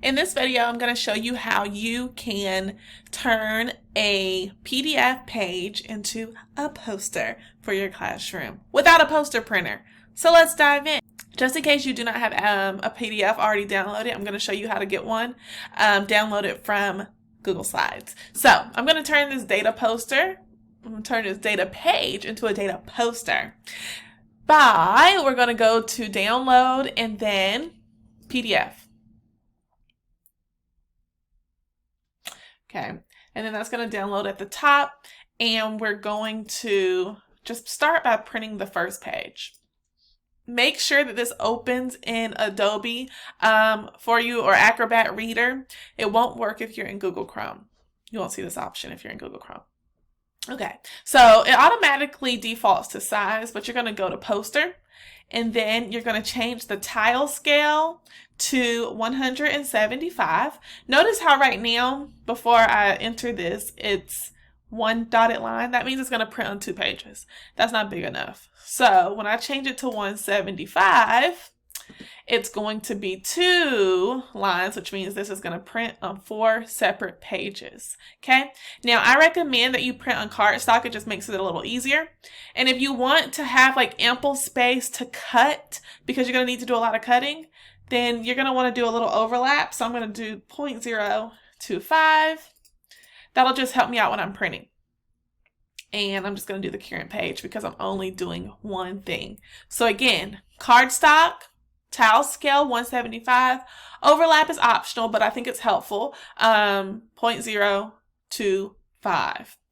In this video, I'm going to show you how you can turn a PDF page into a poster for your classroom without a poster printer. So let's dive in. Just in case you do not have a PDF already downloaded, I'm going to show you how to get one downloaded from Google Slides. So I'm going to turn this data page into a data poster. We're going to go to download and then PDF. Okay, and then that's going to download at the top, and we're going to just start by printing the first page. Make sure that this opens in Adobe for you or Acrobat Reader. It won't work if you're in Google Chrome. You won't see this option if you're in Google Chrome. Okay, so it automatically defaults to size, but you're going to go to poster, and then you're going to change the tile scale to 175. Notice how right now, before I enter this, it's one dotted line. That means it's going to print on 2 pages. That's not big enough. So when I change it to 175, it's going to be 2 lines, which means this is going to print on 4 separate pages. Okay. Now I recommend that you print on cardstock. It just makes it a little easier. And if you want to have like ample space to cut, because you're going to need to do a lot of cutting, then you're going to want to do a little overlap. So I'm going to do 0.025. That'll just help me out when I'm printing. And I'm just going to do the current page because I'm only doing one thing. So again, cardstock, tile scale 175, overlap is optional, but I think it's helpful. 0.025.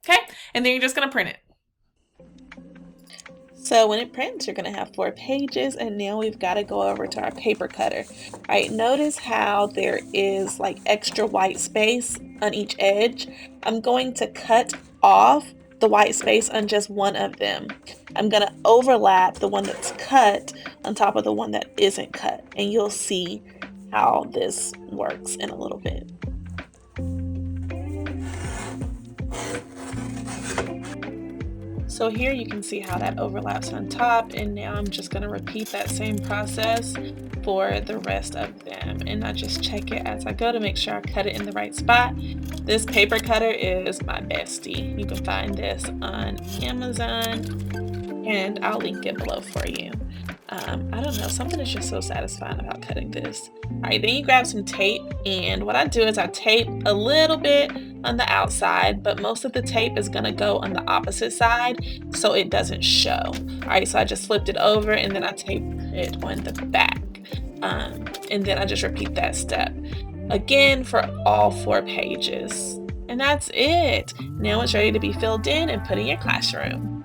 Okay, and then you're just going to print it. So when it prints, you're going to have 4 pages, and now we've got to go over to our paper cutter. All right, notice how there is like extra white space on each edge. I'm going to cut off the white space on just one of them. I'm going to overlap the one that's cut on top of the one that isn't cut, and you'll see how this works in a little bit. So here you can see how that overlaps on top, and now I'm just going to repeat that same process for the rest of them, and I just check it as I go to make sure I cut it in the right spot. This paper cutter is my bestie. You can find this on Amazon, and I'll link it below for you. I don't know, something is just so satisfying about cutting this. Alright, then you grab some tape, and what I do is I tape a little bit on the outside, but most of the tape is going to go on the opposite side so it doesn't show. Alright, so I just flipped it over and then I taped it on the back. And then I just repeat that step again for all 4 pages. And that's it. Now it's ready to be filled in and put in your classroom.